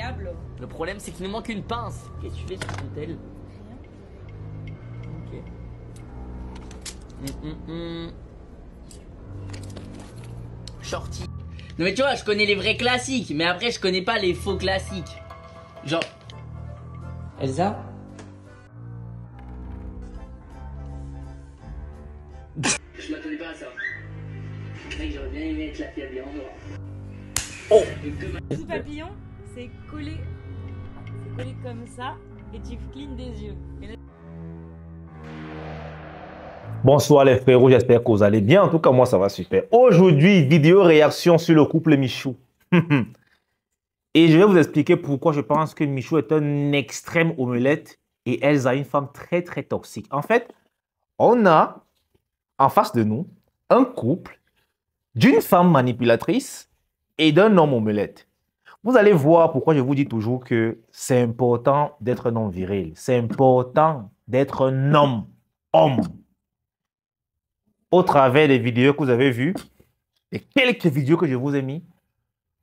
câble. Le problème, c'est qu'il nous manque une pince. Qu'est-ce que tu fais sur ton tel? Ok. Shorty. Non mais tu vois, je connais les vrais classiques, mais après je connais pas les faux classiques. Genre... Elsa? Je m'attendais pas à ça. Mec, j'aurais bien aimé être la fille habillée en noir. Oh! Petit papillon, c'est collé comme ça et tu clignes des yeux. Bonsoir les frérots, j'espère que vous allez bien. En tout cas, moi, ça va super. Aujourd'hui, vidéo réaction sur le couple Michou. Et je vais vous expliquer pourquoi je pense que Michou est un extrême omelette et Elsa une femme très, très toxique. En fait, on a en face de nous un couple d'une femme manipulatrice et d'un homme omelette. Vous allez voir pourquoi je vous dis toujours que c'est important d'être un homme viril. C'est important d'être un homme. Au travers des vidéos que vous avez vues, et quelques vidéos que je vous ai mis,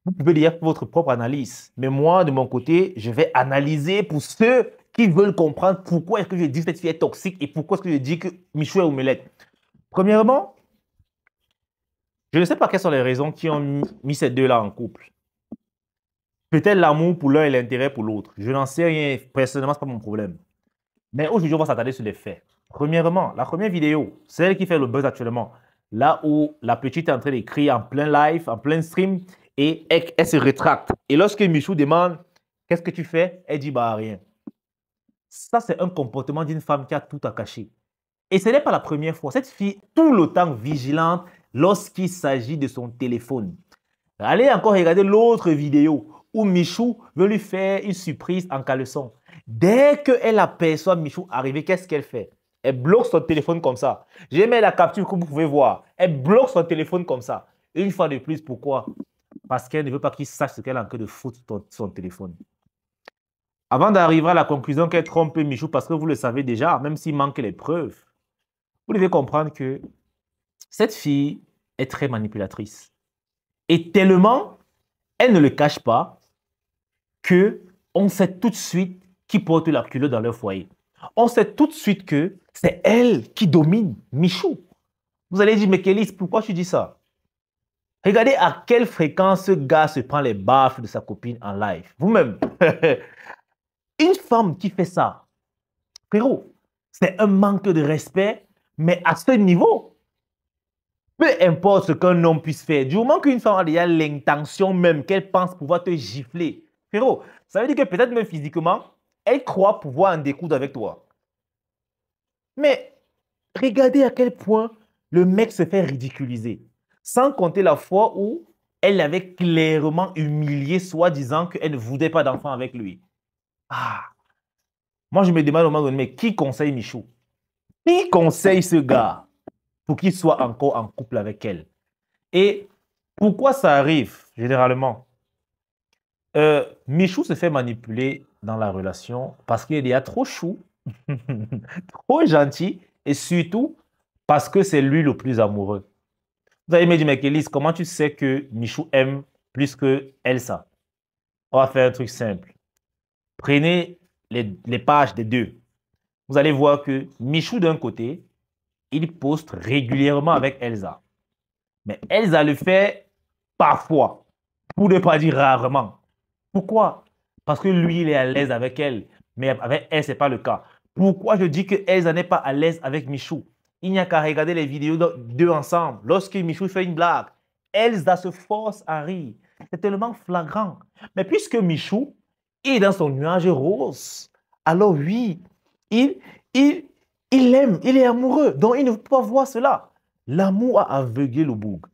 vous pouvez lire votre propre analyse. Mais moi, de mon côté, je vais analyser pour ceux qui veulent comprendre pourquoi est-ce que je dis que cette fille est toxique et pourquoi est-ce que je dis que Michou est omelette. Premièrement, je ne sais pas quelles sont les raisons qui ont mis ces deux-là en couple. Peut-être l'amour pour l'un et l'intérêt pour l'autre. Je n'en sais rien. Personnellement, ce n'est pas mon problème. Mais aujourd'hui, on va s'attarder sur les faits. Premièrement, la première vidéo, celle qui fait le buzz actuellement, là où la petite est en train d'écrire en plein live, en plein stream, et elle se rétracte. Et lorsque Michou demande « Qu'est-ce que tu fais ?» Elle dit « Bah rien ». Ça, c'est un comportement d'une femme qui a tout à cacher. Et ce n'est pas la première fois. Cette fille, tout le temps vigilante lorsqu'il s'agit de son téléphone. Allez encore regarder l'autre vidéo où Michou veut lui faire une surprise en caleçon. Dès qu'elle aperçoit Michou arriver, qu'est-ce qu'elle fait? Elle bloque son téléphone comme ça. J'ai mis la capture que vous pouvez voir. Elle bloque son téléphone comme ça. Une fois de plus, pourquoi? Parce qu'elle ne veut pas qu'il sache ce qu'elle est en train de foutre sur son téléphone. Avant d'arriver à la conclusion qu'elle trompe Michou, parce que vous le savez déjà, même s'il manque les preuves, vous devez comprendre que cette fille est très manipulatrice. Et tellement, elle ne le cache pas, qu'on sait tout de suite qui porte la culotte dans leur foyer. On sait tout de suite que c'est elle qui domine Michou. Vous allez dire, mais Kélis, pourquoi tu dis ça? Regardez à quelle fréquence ce gars se prend les baffes de sa copine en live. Vous-même. Une femme qui fait ça, frérot, c'est un manque de respect, mais à ce niveau. Peu importe ce qu'un homme puisse faire, du moment qu'une femme a déjà l'intention même qu'elle pense pouvoir te gifler, frérot, ça veut dire que peut-être même physiquement, elle croit pouvoir en découdre avec toi. Mais regardez à quel point le mec se fait ridiculiser. Sans compter la fois où elle l'avait clairement humilié, soi-disant qu'elle ne voulait pas d'enfant avec lui. Ah, moi je me demande au moment donné, mais qui conseille Michou? Qui conseille ce gars pour qu'il soit encore en couple avec elle? Et pourquoi ça arrive généralement? Michou se fait manipuler dans la relation parce qu'il est trop chou, trop gentil et surtout parce que c'est lui le plus amoureux. Vous allez me dire, mais Kélis, comment tu sais que Michou aime plus que Elsa? On va faire un truc simple. Prenez les pages des deux. Vous allez voir que Michou d'un côté, il poste régulièrement avec Elsa. Mais Elsa le fait parfois, pour ne pas dire rarement. Pourquoi? Parce que lui, il est à l'aise avec elle. Mais avec elle, ce n'est pas le cas. Pourquoi je dis que Elsa n'est pas à l'aise avec Michou? Il n'y a qu'à regarder les vidéos d'eux ensemble. Lorsque Michou fait une blague, Elsa se force à rire. C'est tellement flagrant. Mais puisque Michou est dans son nuage rose, alors oui, il aime, il est amoureux. Donc, il ne peut pas voir cela. L'amour a aveuglé le boug.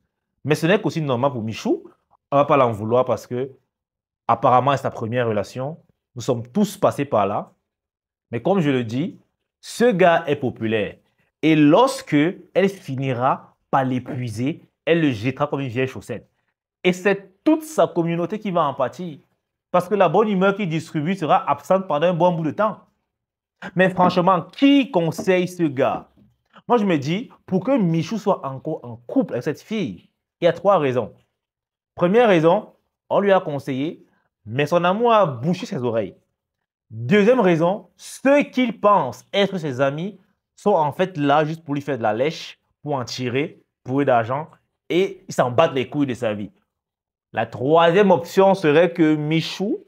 Mais ce n'est qu'aussi normal pour Michou. On ne va pas l'en vouloir parce que apparemment, c'est sa première relation. Nous sommes tous passés par là. Mais comme je le dis, ce gars est populaire. Et lorsque elle finira par l'épuiser, elle le jettera comme une vieille chaussette. Et c'est toute sa communauté qui va en pâtir. Parce que la bonne humeur qu'il distribue sera absente pendant un bon bout de temps. Mais franchement, qui conseille ce gars? Moi, je me dis, pour que Michou soit encore en couple avec cette fille, il y a trois raisons. Première raison, on lui a conseillé Mais son amour a bouché ses oreilles. Deuxième raison, ceux qu'il pense être ses amis sont en fait là juste pour lui faire de la lèche, pour en tirer, pour eux d'argent, et ils s'en battent les couilles de sa vie. La troisième option serait que Michou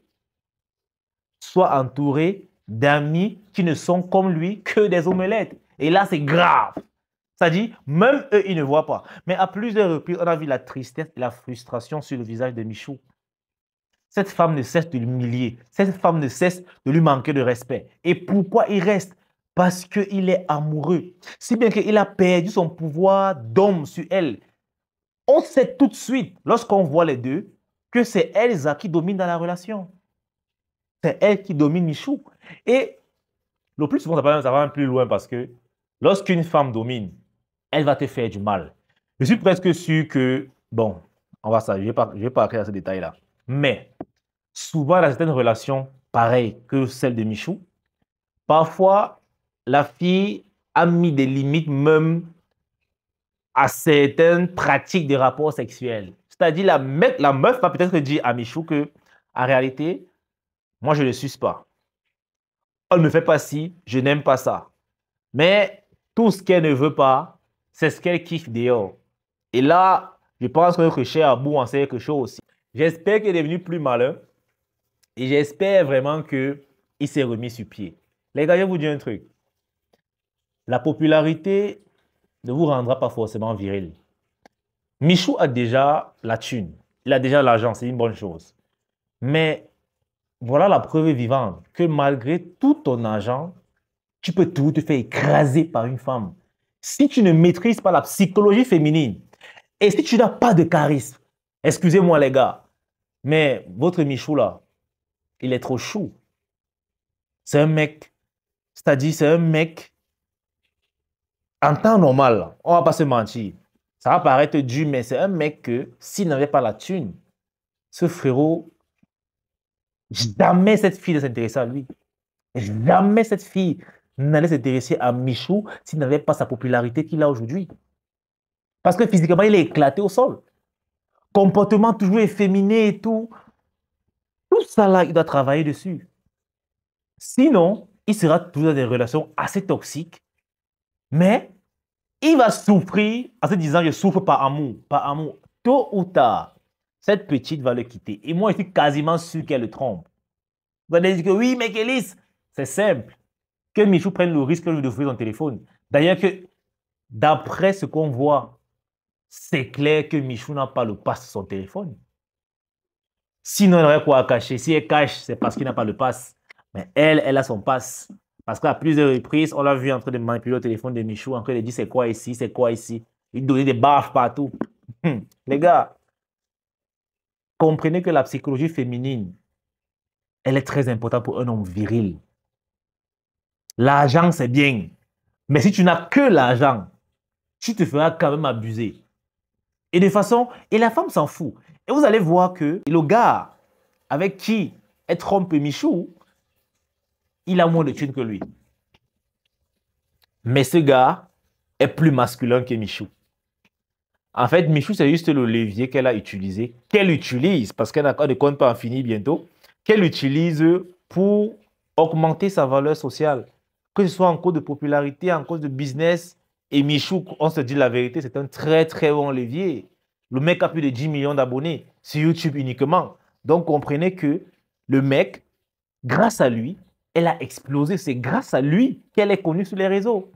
soit entouré d'amis qui ne sont comme lui que des omelettes. Et là, c'est grave. C'est-à-dire, même eux, ils ne voient pas. Mais à plusieurs reprises, on a vu la tristesse et la frustration sur le visage de Michou. Cette femme ne cesse de l'humilier. Cette femme ne cesse de lui manquer de respect. Et pourquoi il reste? Parce qu'il est amoureux. Si bien qu'il a perdu son pouvoir d'homme sur elle. On sait tout de suite, lorsqu'on voit les deux, que c'est Elsa qui domine dans la relation. C'est elle qui domine Michou. Et le plus souvent, ça va même plus loin parce que lorsqu'une femme domine, elle va te faire du mal. Je suis presque sûr que, bon, on va ça, je ne vais pas créer à ce détail-là. Mais, souvent, dans certaines relations pareilles que celle de Michou, parfois, la fille a mis des limites même à certaines pratiques des rapports sexuels. C'est-à-dire, la meuf va peut-être dire à Michou que, en réalité, moi, je ne suce pas. On ne me fait pas ci, je n'aime pas ça. Mais tout ce qu'elle ne veut pas, c'est ce qu'elle kiffe dehors. Et là, je pense que notre cher Abou en sait quelque chose aussi. J'espère qu'il est devenu plus malin. Et j'espère vraiment qu'il s'est remis sur pied. Les gars, je vais vous dire un truc. La popularité ne vous rendra pas forcément viril. Michou a déjà la thune. Il a déjà l'argent, c'est une bonne chose. Mais voilà la preuve vivante que malgré tout ton argent, tu peux toujours te faire écraser par une femme. Si tu ne maîtrises pas la psychologie féminine et si tu n'as pas de charisme, excusez-moi les gars, mais votre Michou là, il est trop chou. C'est un mec, c'est-à-dire c'est un mec en temps normal, on ne va pas se mentir. Ça va paraître dur, mais c'est un mec que s'il n'avait pas la thune, ce frérot, jamais cette fille ne s'intéressait à lui. Jamais cette fille n'allait s'intéresser à Michou s'il n'avait pas sa popularité qu'il a aujourd'hui. Parce que physiquement, il est éclaté au sol. Comportement toujours efféminé et tout. Tout ça là, il doit travailler dessus. Sinon, il sera toujours dans des relations assez toxiques. Mais il va souffrir en se disant, je souffre par amour. Par amour. Tôt ou tard, cette petite va le quitter. Et moi, je suis quasiment sûr qu'elle le trompe. Vous allez dire que oui, mais Kélis, c'est simple. Que Michou prenne le risque de d'ouvrir son téléphone. D'ailleurs, que d'après ce qu'on voit, c'est clair que Michou n'a pas le pass sur son téléphone. Sinon, elle aurait quoi à cacher. Si elle cache, c'est parce qu'il n'a pas le pass. Mais elle a son pass. Parce qu'à plusieurs reprises, on l'a vu en train de manipuler le téléphone de Michou, en train de dire c'est quoi ici, c'est quoi ici. Il donnait des baffes partout. Les gars, comprenez que la psychologie féminine, elle est très importante pour un homme viril. L'argent, c'est bien. Mais si tu n'as que l'argent, tu te feras quand même abuser. Et de façon, et la femme s'en fout. Et vous allez voir que le gars avec qui elle trompe Michou, il a moins de thunes que lui. Mais ce gars est plus masculin que Michou. En fait, Michou, c'est juste le levier qu'elle a utilisé, qu'elle utilise, parce qu'elle ne compte pas en finir bientôt, qu'elle utilise pour augmenter sa valeur sociale. Que ce soit en cause de popularité, en cause de business. Et Michou, on se dit la vérité, c'est un très très bon levier. Le mec a plus de 10 millions d'abonnés sur YouTube uniquement. Donc, comprenez que le mec, grâce à lui, elle a explosé. C'est grâce à lui qu'elle est connue sur les réseaux.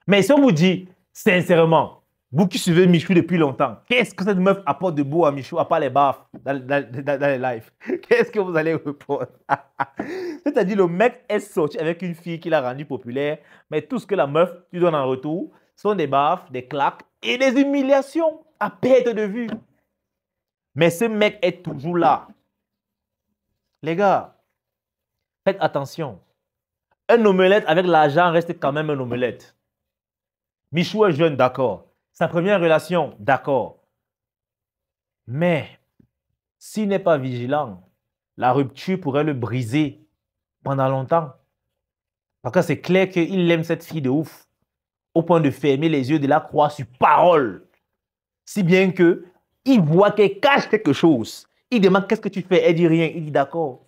Mais si on vous dit, sincèrement, vous qui suivez Michou depuis longtemps, qu'est-ce que cette meuf apporte de beau à Michou, à part les baffes dans les lives? Qu'est-ce que vous allez répondre? C'est-à-dire, le mec est sorti avec une fille qui l'a rendu populaire, mais tout ce que la meuf lui donne en retour sont des baffes, des claques et des humiliations à perte de vue. Mais ce mec est toujours là. Les gars, faites attention. Un omelette avec l'argent reste quand même un omelette. Michou est jeune, d'accord. Sa première relation, d'accord. Mais s'il n'est pas vigilant, la rupture pourrait le briser pendant longtemps. Parce que c'est clair qu'il aime cette fille de ouf, au point de fermer les yeux, de la croire sur parole. Si bien que il voit qu'elle cache quelque chose. Il demande qu'est-ce que tu fais, elle dit rien, il dit d'accord.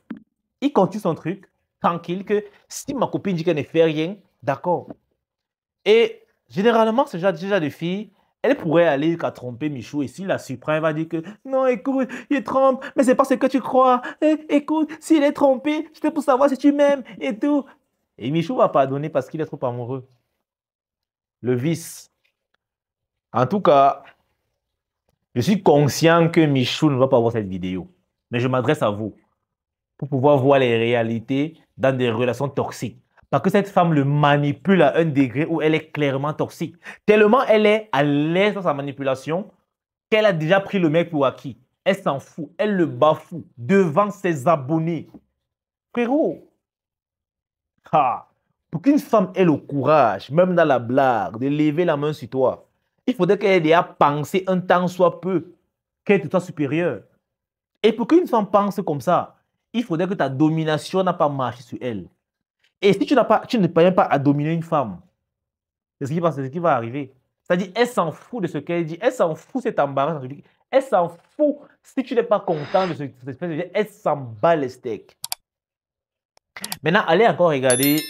Il continue son truc, tranquille, que si ma copine dit qu'elle ne fait rien, d'accord. Et généralement, ce genre de fille, elle pourrait aller jusqu'à tromper Michou et s'il la surprend, elle va dire que non, écoute, il trompe, mais c'est pas ce que tu crois. Écoute, s'il est trompé, c'était pour savoir si tu m'aimes et tout. Et Michou va pardonner parce qu'il est trop amoureux. Le vice. En tout cas, je suis conscient que Michou ne va pas voir cette vidéo. Mais je m'adresse à vous pour pouvoir voir les réalités dans des relations toxiques. Parce que cette femme le manipule à un degré où elle est clairement toxique. Tellement elle est à l'aise dans sa manipulation qu'elle a déjà pris le mec pour acquis. Elle s'en fout. Elle le bafoue devant ses abonnés. Frérot, pour qu'une femme ait le courage, même dans la blague, de lever la main sur toi, il faudrait qu'elle ait déjà pensé un temps soit peu qu'elle te soit supérieure. Et pour qu'une femme pense comme ça, il faudrait que ta domination n'a pas marché sur elle. Et si tu ne parviens pas à dominer une femme, c'est ce qui va arriver. C'est-à-dire, elle s'en fout de ce qu'elle dit, elle s'en fout de cet embarras, elle s'en fout si tu n'es pas content de cette espèce de vie, elle s'en bat les steaks. Maintenant, allez encore regarder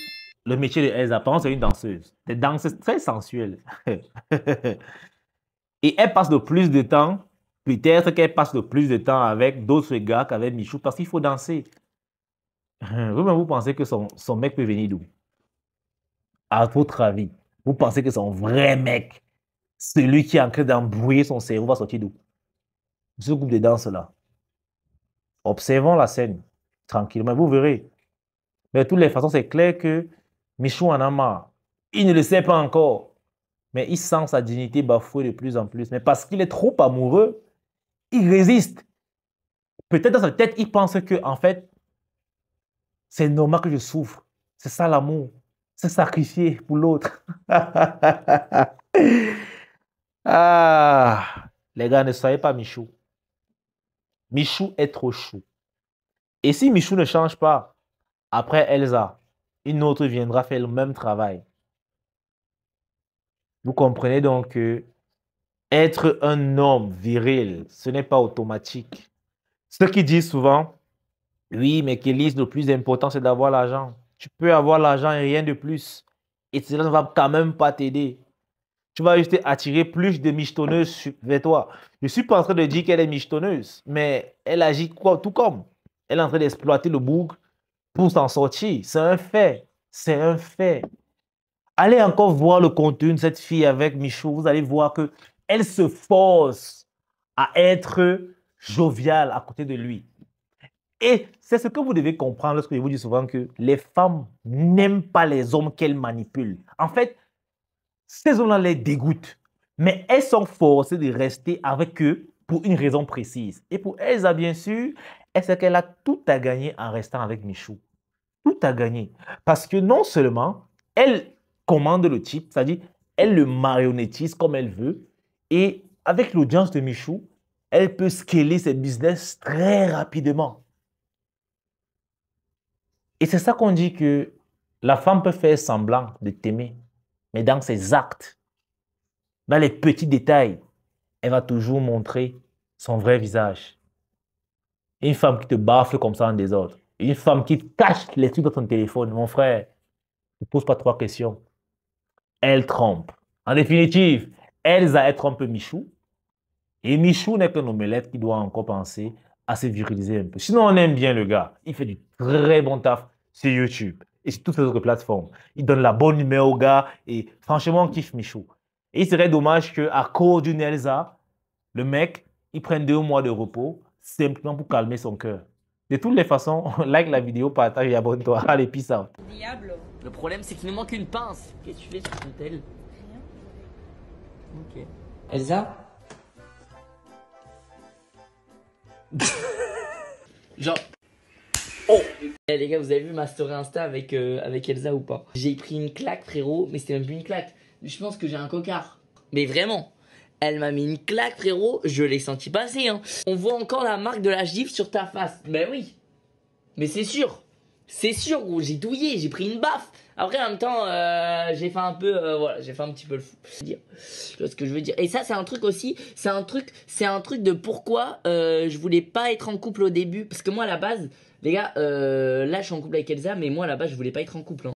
le métier de Elsa. Par exemple, c'est une danseuse. Des danseuses très sensuelles. Et elle passe le plus de temps, peut-être qu'elle passe le plus de temps avec d'autres gars qu'avec Michou parce qu'il faut danser. Vous-même, vous pensez que son mec peut venir d'où? À votre avis, vous pensez que son vrai mec, celui qui est en train d'embrouiller son cerveau, va sortir d'où? Ce groupe de danse-là. Observons la scène tranquillement, vous verrez. Mais de toutes les façons, c'est clair que Michou en a marre. Il ne le sait pas encore. Mais il sent sa dignité bafouée de plus en plus. Mais parce qu'il est trop amoureux, il résiste. Peut-être dans sa tête, il pense que, en fait, c'est normal que je souffre. C'est ça l'amour. Se sacrifier pour l'autre. Les gars, ne soyez pas Michou. Michou est trop chou. Et si Michou ne change pas, après Elsa, une autre viendra faire le même travail. Vous comprenez donc que être un homme viril, ce n'est pas automatique. Ceux qui disent souvent, oui, mais Kélis, le plus important, c'est d'avoir l'argent. Tu peux avoir l'argent et rien de plus. Et cela ne va quand même pas t'aider. Tu vas juste attirer plus de michetonneuses vers toi. Je ne suis pas en train de dire qu'elle est michetonneuse, mais elle agit tout comme. Elle est en train d'exploiter le boug pour s'en sortir. C'est un fait. C'est un fait. Allez encore voir le contenu de cette fille avec Michou. Vous allez voir qu'elle se force à être joviale à côté de lui. Et c'est ce que vous devez comprendre lorsque je vous dis souvent que les femmes n'aiment pas les hommes qu'elles manipulent. En fait, ces hommes-là les dégoûtent. Mais elles sont forcées de rester avec eux pour une raison précise. Et pour Elsa, bien sûr, elle sait qu'elle a tout à gagner en restant avec Michou. Tout à gagner. Parce que non seulement elle commande le type, c'est-à-dire elle le marionnettise comme elle veut. Et avec l'audience de Michou, elle peut scaler ses business très rapidement. Et c'est ça qu'on dit que la femme peut faire semblant de t'aimer, mais dans ses actes, dans les petits détails, elle va toujours montrer son vrai visage. Une femme qui te bafle comme ça en désordre, une femme qui cache les trucs dans ton téléphone, mon frère, ne pose pas 3 questions. Elle trompe. En définitive, Elsa trompe Michou, et Michou n'est qu'un omelette qui doit encore penser à se viriliser un peu. Sinon, on aime bien le gars. Il fait du très bon taf sur YouTube et sur toutes les autres plateformes. Il donne la bonne humeur au gars et franchement, on kiffe Michou. Et il serait dommage qu'à cause d'une Elsa, le mec, il prenne 2 mois de repos simplement pour calmer son cœur. De toutes les façons, like la vidéo, partage et abonne-toi. Allez, peace out. Diablo. Le problème, c'est qu'il nous manque une pince. Qu'est-ce que tu fais sur ton tel? Rien. Ok. Elsa? Genre. Oh hey, les gars, vous avez vu ma story Insta avec Elsa ou pas? J'ai pris une claque, frérot, mais c'était même plus une claque. Je pense que j'ai un cocard. Mais vraiment, elle m'a mis une claque, frérot, je l'ai senti passer. Hein. On voit encore la marque de la gifle sur ta face. Ben oui. Mais c'est sûr. C'est sûr, gros, j'ai douillé, j'ai pris une baffe. Après, en même temps, j'ai fait un peu, voilà, j'ai fait un petit peu le fou. Tu vois ce que je veux dire. Et ça, c'est un truc aussi, c'est un truc de pourquoi je voulais pas être en couple au début. Parce que moi, à la base, les gars, là, je suis en couple avec Elsa, mais moi, à la base, je voulais pas être en couple. Hein.